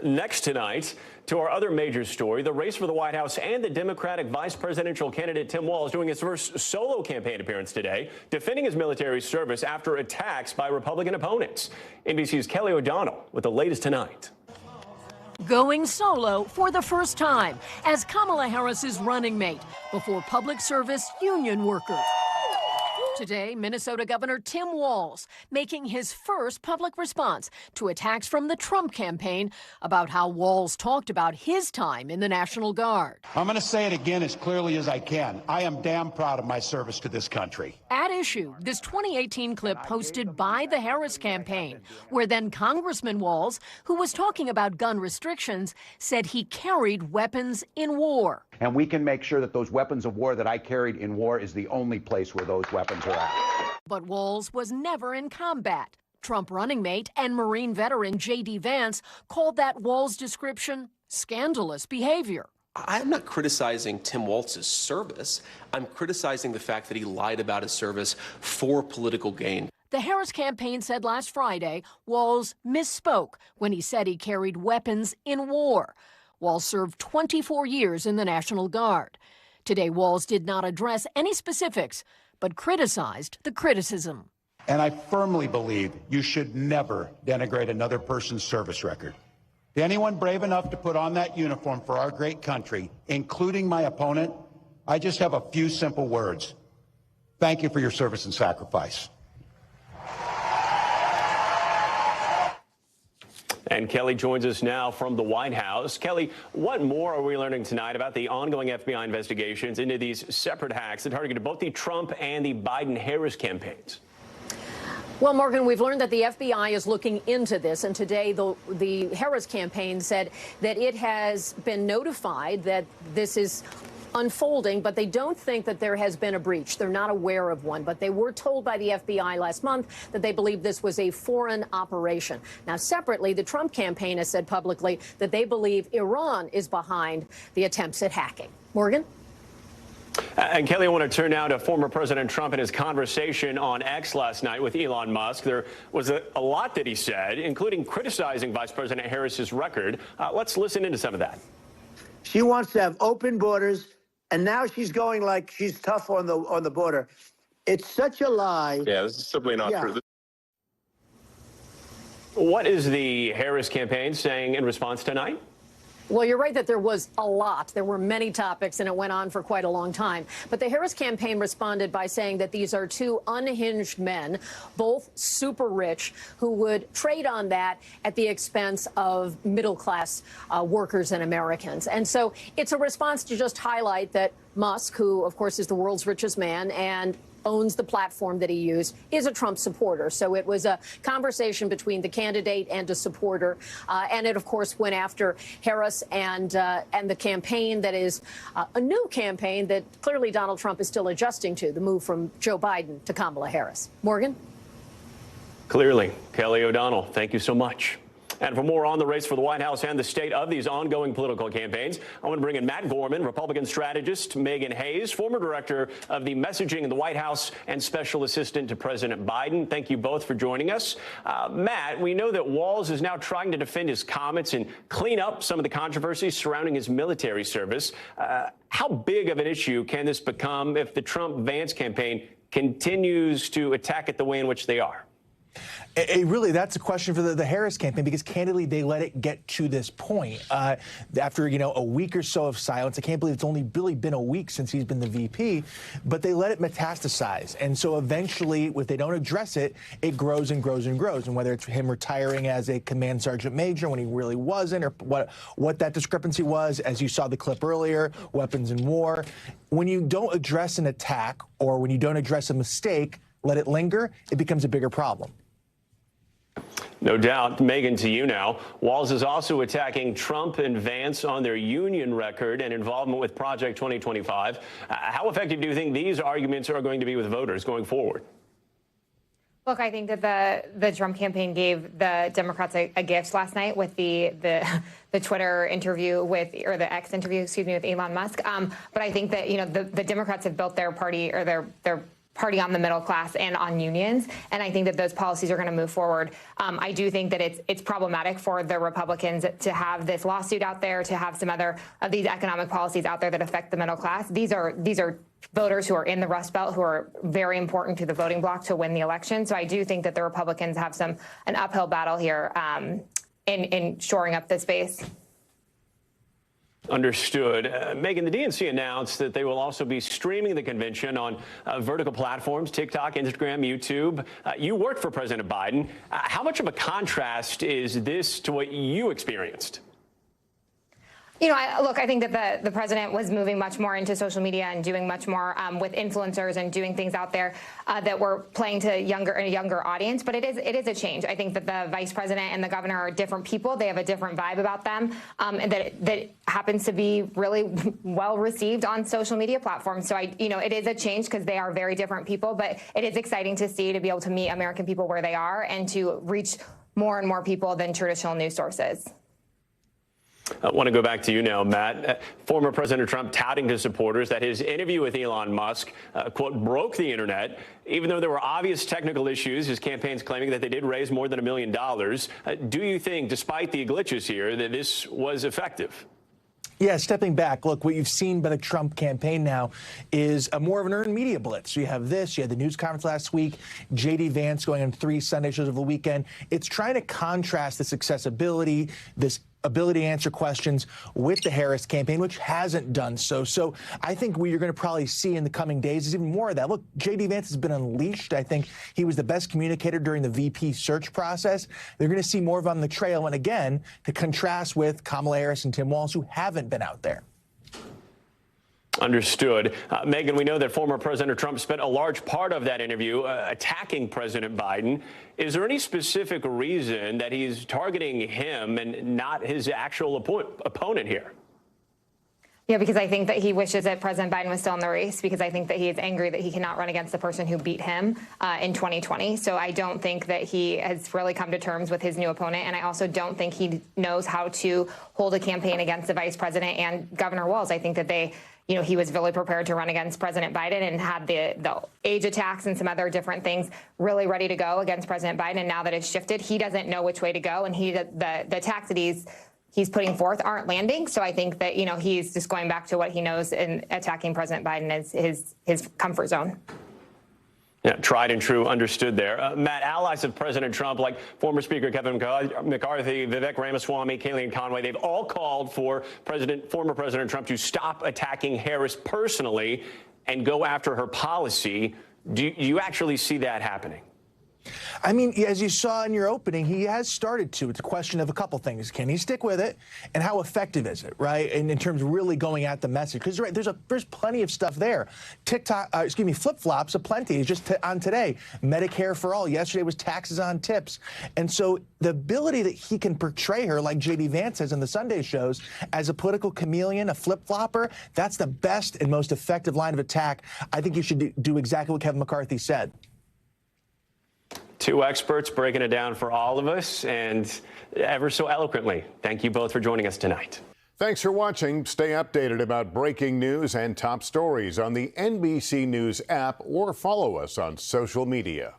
Next tonight, to our other major story, the race for the White House and the Democratic vice presidential candidate Tim Walz doing his first solo campaign appearance today, defending his military service after attacks by Republican opponents. NBC's Kelly O'Donnell with the latest tonight. Going solo for the first time as Kamala Harris's running mate before public service union workers. Today, Minnesota Governor Tim Walz making his first public response to attacks from the Trump campaign about how Walz talked about his time in the National Guard. I'm going to say it again as clearly as I can. I am damn proud of my service to this country. At issue, this 2018 clip posted by the Harris campaign, where then Congressman Walz, who was talking about gun restrictions, said he carried weapons in war. And we can make sure that those weapons of war that I carried in war is the only place where those weapons are at. But Walz was never in combat. Trump running mate and Marine veteran J.D. Vance called that Walz description scandalous behavior. I'm not criticizing Tim Walz's service. I'm criticizing the fact that he lied about his service for political gain. The Harris campaign said last Friday Walz misspoke when he said he carried weapons in war. Walz served 24 years in the National Guard. Today, Walz did not address any specifics, but criticized the criticism. And I firmly believe you should never denigrate another person's service record. To anyone brave enough to put on that uniform for our great country, including my opponent, I just have a few simple words. Thank you for your service and sacrifice. And Kelly joins us now from the White House. Kelly, what more are we learning tonight about the ongoing FBI investigations into these separate hacks that targeted both the Trump and the Biden-Harris campaigns? Well, Morgan, we've learned that the FBI is looking into this, and today the Harris campaign said that it has been notified that this is unfolding, but they don't think that there has been a breach. They're not aware of one, but they were told by the FBI last month that they believe this was a foreign operation. Now, separately, the Trump campaign has said publicly that they believe Iran is behind the attempts at hacking. Morgan? And Kelly, I want to turn now to former President Trump and his conversation on X last night with Elon Musk. There was a lot that he said, including criticizing Vice President Harris's record. Let's listen into some of that. She wants to have open borders, and now she's going like she's tough on the border. It's such a lie. Yeah, this is simply not true. What is the Harris campaign saying in response tonight? Well, you're right that there was a lot. There were many topics, and it went on for quite a long time. But the Harris campaign responded by saying that these are two unhinged men, both super rich, who would trade on that at the expense of middle-class workers and Americans. And so it's a response to just highlight that Musk, who, of course, is the world's richest man and owns the platform that he used, is a Trump supporter. So it was a conversation between the candidate and a supporter. And it, of course, went after Harris and the campaign that is a new campaign that clearly Donald Trump is still adjusting to, the move from Joe Biden to Kamala Harris. Morgan? Clearly. Kelly O'Donnell, thank you so much. And for more on the race for the White House and the state of these ongoing political campaigns, I want to bring in Matt Gorman, Republican strategist, Megan Hayes, former director of the messaging in the White House and special assistant to President Biden. Thank you both for joining us. Matt, we know that Walz is now trying to defend his comments and clean up some of the controversies surrounding his military service. How big of an issue can this become if the Trump-Vance campaign continues to attack it the way in which they are? Really, that's a question for the Harris campaign, because candidly, they let it get to this point. After, a week or so of silence, I can't believe it's only really been a week since he's been the VP, but they let it metastasize. And so eventually, if they don't address it, it grows and grows and grows. And whether it's him retiring as a command sergeant major when he really wasn't, or what that discrepancy was, as you saw the clip earlier, weapons in war. When you don't address an attack, or when you don't address a mistake, let it linger, it becomes a bigger problem. No doubt. Megan, to you now. Walz is also attacking Trump and Vance on their union record and involvement with Project 2025. How effective do you think these arguments are going to be with voters going forward? Look, I think that the Trump campaign gave the Democrats a gift last night with the Twitter interview or the X interview, with Elon Musk. But I think that, the Democrats have built their party or their party on the middle class and on unions. And I think that those policies are going to move forward. I do think that it's problematic for the Republicans to have this lawsuit out there, to have some other of these economic policies out there that affect the middle class. These are voters who are in the Rust Belt who are very important to the voting bloc to win the election. So I do think that the Republicans have an uphill battle here in shoring up this base. Understood. Megan, the DNC announced that they will also be streaming the convention on vertical platforms, TikTok, Instagram, YouTube. You worked for President Biden. How much of a contrast is this to what you experienced? You know, I think that the president was moving much more into social media and doing much more with influencers and doing things out there that were playing to a younger audience. But it is a change. I think that the vice president and the governor are different people. They have a different vibe about them, and that happens to be really well received on social media platforms. So it is a change because they are very different people. But it is exciting to see, to be able to meet American people where they are and to reach more and more people than traditional news sources. I want to go back to you now, Matt. Former President Trump touting to supporters that his interview with Elon Musk, quote, broke the internet. Even though there were obvious technical issues, his campaign's claiming that they did raise more than $1 million. Do you think, despite the glitches here, that this was effective? Yeah, stepping back, look, what you've seen by the Trump campaign now is more of an earned media blitz. So you have this, you had the news conference last week, J.D. Vance going on 3 Sunday shows over the weekend. It's trying to contrast this accessibility, this ability to answer questions with the Harris campaign, which hasn't done so. So I think what you're going to probably see in the coming days is even more of that. Look, J.D. Vance has been unleashed. I think he was the best communicator during the VP search process. They're going to see more of him on the trail. And again, to contrast with Kamala Harris and Tim Walz, who haven't been out there. Understood. Megan, we know that former President Trump spent a large part of that interview attacking President Biden. Is there any specific reason that he's targeting him and not his actual opponent here? Yeah, because I think that he wishes that President Biden was still in the race, because I think that he is angry that he cannot run against the person who beat him in 2020. So I don't think that he has really come to terms with his new opponent. And I also don't think he knows how to hold a campaign against the vice president and Governor Walz. I think that he was really prepared to run against President Biden and had the age attacks and some other different things really ready to go against President Biden. And now that it's shifted, he doesn't know which way to go. And the attacks that he's putting forth aren't landing. So I think that, he's just going back to what he knows, and attacking President Biden is his comfort zone. Yeah, tried and true, understood there. Matt, allies of President Trump, like former Speaker Kevin McCarthy, Vivek Ramaswamy, Kellyanne Conway, they've all called for former President Trump to stop attacking Harris personally and go after her policy. Do you actually see that happening? I mean, as you saw in your opening, he has started to. It's a question of a couple things. Can he stick with it? And how effective is it, right? And in terms of really going at the message. Because there's plenty of stuff there. Flip-flops aplenty. Just on today, Medicare for all. Yesterday was taxes on tips. And so the ability that he can portray her, like J.D. Vance says in the Sunday shows, as a political chameleon, a flip-flopper, that's the best and most effective line of attack. I think you should do exactly what Kevin McCarthy said. Two experts breaking it down for all of us, and ever so eloquently. Thank you both for joining us tonight. Thanks for watching. Stay updated about breaking news and top stories on the NBC News app, or follow us on social media.